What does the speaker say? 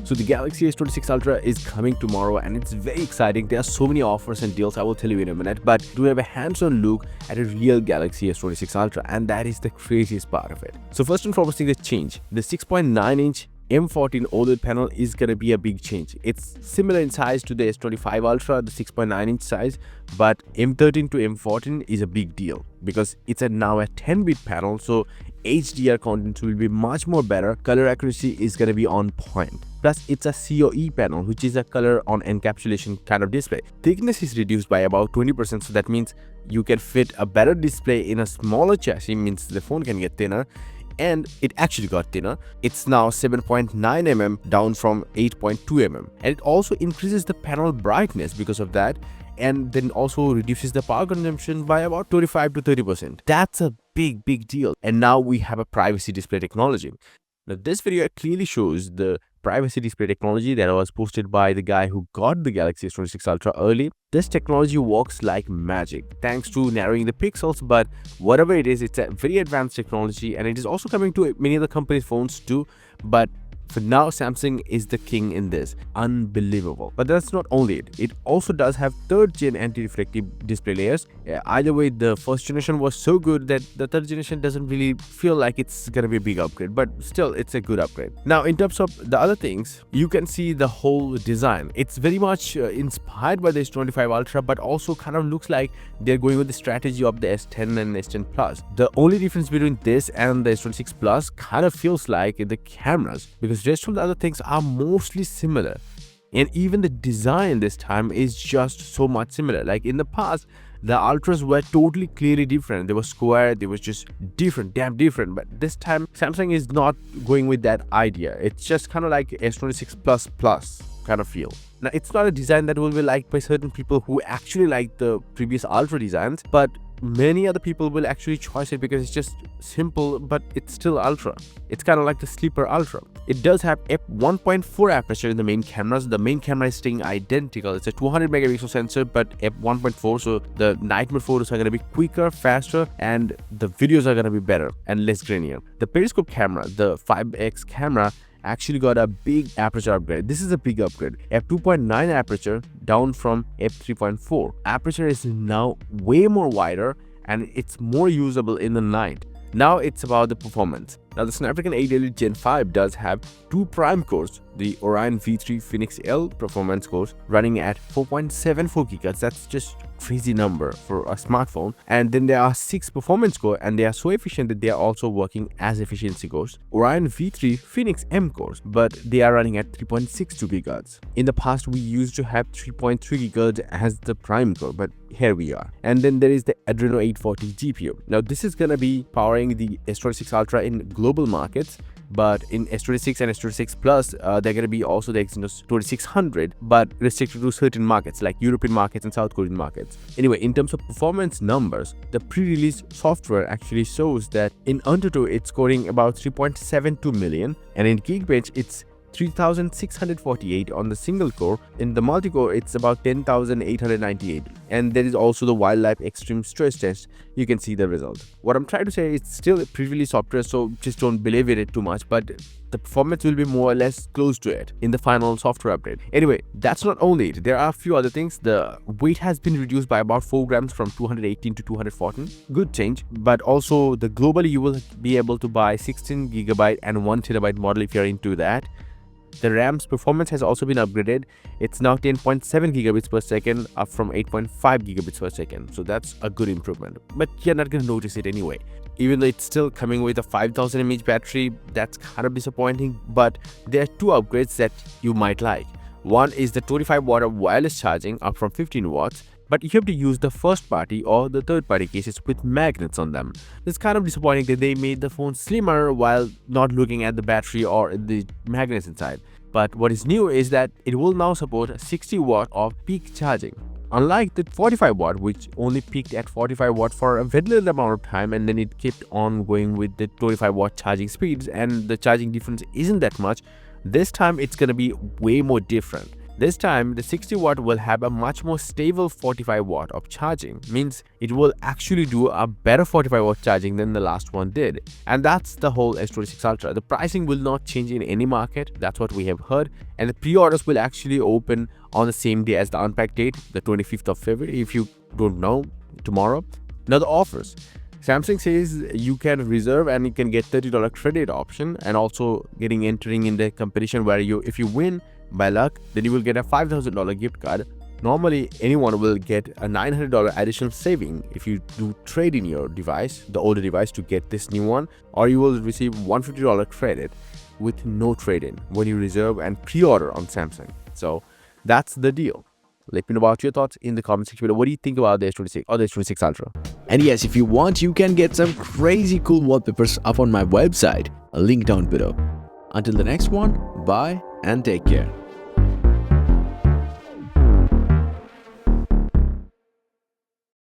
So the Galaxy S26 Ultra is coming tomorrow and it's very exciting. There are so many offers and deals I will tell you in a minute, but do have a hands-on look at a real Galaxy S26 Ultra, and that is the craziest part of it. So first and foremost, the change. The 6.9-inch M14 OLED panel is going to be a big change. It's similar in size to the S25 Ultra, the 6.9-inch size, but M13 to M14 is a big deal because it's now a 10-bit panel, so HDR content will be much more better. Color accuracy is going to be on point. Plus, it's a COE panel, which is a color on encapsulation kind of display. Thickness is reduced by about 20%, so that means you can fit a better display in a smaller chassis, means the phone can get thinner. And it actually got thinner. It's now 7.9 mm down from 8.2 mm. And it also increases the panel brightness because of that, and then also reduces the power consumption by about 25 to 30%. That's a big deal. And now we have a privacy display technology. Now this video clearly shows the privacy display technology that was posted by the guy who got the Galaxy S26 Ultra early. This technology works like magic thanks to narrowing the pixels, but whatever it is, it's a very advanced technology and it is also coming to many other companies' phones too. But for now, Samsung is the king in this. Unbelievable. But that's not only it. It also does have 3rd gen anti-reflective display layers. Either way, the first generation was so good that the 3rd generation doesn't really feel like it's gonna be a big upgrade, but still it's a good upgrade. Now in terms of the other things, you can see the whole design. It's very much inspired by the S25 Ultra, but also kind of looks like they're going with the strategy of the S10 and S10 Plus. The only difference between this and the S26 Plus kind of feels like the cameras, because rest of the other things are mostly similar, and even the design this time is just so much similar. Like in the past, the Ultras were totally clearly different. They were square, they was just different, damn different. But this time Samsung is not going with that idea. It's just kind of like S26 Plus kind of feel. Now it's not a design that will be liked by certain people who actually like the previous Ultra designs, but many other people will actually choose it because it's just simple, but it's still Ultra. It's kind of like the sleeper Ultra. It does have f1.4 aperture in the main cameras. The main camera is staying identical. It's a 200 megapixel sensor, but f1.4, so the night mode photos are going to be quicker, faster, and the videos are going to be better and less grainier. The periscope camera, the 5x camera, actually got a big aperture upgrade. This is a big upgrade. f2.9 aperture down from f3.4. Aperture is now way more wider and it's more usable in the night. Now it's about the performance. Now the Snapdragon 8 Elite Gen 5 does have 2 prime cores, the Orion V3 Phoenix L performance cores running at 4.74 GHz. That's just crazy number for a smartphone. And then there are 6 performance cores, and they are so efficient that they are also working as efficiency cores. Orion V3 Phoenix M cores, but they are running at 3.62 GHz. In the past, we used to have 3.3 GHz as the prime core, but here we are. And then there is the Adreno 840 GPU. Now this is gonna be powering the S26 Ultra in global markets, but in S26 and S26 Plus, they're going to be also the Exynos 2600, but restricted to certain markets like European markets and South Korean markets. Anyway, in terms of performance numbers, the pre-release software actually shows that in Antutu, it's scoring about 3.72 million, and in Geekbench, it's 3648 on the single core. In the multi-core, it's about 10,898. And there is also the wildlife extreme stress test. You can see the result. What I'm trying to say is still pre-release software, so just don't believe in it too much, but the performance will be more or less close to it in the final software update. Anyway, that's not only it. There are a few other things. The weight has been reduced by about 4 grams from 218 to 214. Good change. But also, the globally you will be able to buy 16 GB and 1 TB model if you're into that. The RAM's performance has also been upgraded. It's now 10.7 gigabits per second, up from 8.5 gigabits per second. So that's a good improvement. But you're not going to notice it anyway. Even though it's still coming with a 5000 mAh battery, that's kind of disappointing. But there are 2 upgrades that you might like. One is the 25 watt of wireless charging, up from 15 watts. But you have to use the first party or the third party cases with magnets on them. It's kind of disappointing that they made the phone slimmer while not looking at the battery or the magnets inside. But what is new is that it will now support 60 watt of peak charging. Unlike the 45 watt, which only peaked at 45 watt for a very little amount of time and then it kept on going with the 25 watt charging speeds, and the charging difference isn't that much. This time it's gonna be way more different. This time, the 60 watt will have a much more stable 45 watt of charging, means it will actually do a better 45 watt charging than the last one did. And that's the whole S26 Ultra. The pricing will not change in any market, that's what we have heard, and the pre-orders will actually open on the same day as the unpack date, the 25th of February, if you don't know, tomorrow. Now the offers. Samsung says you can reserve and you can get $30 credit option, and also entering in the competition where if you win by luck, then you will get a $5,000 gift card. Normally, anyone will get a $900 additional saving if you do trade in your device, the older device, to get this new one, or you will receive $150 credit with no trade-in when you reserve and pre-order on Samsung. So that's the deal. Let me know about your thoughts in the comment section below. What do you think about the S26 or the S26 Ultra? And yes, if you want, you can get some crazy cool wallpapers up on my website. A link down below. Until the next one, bye and take care.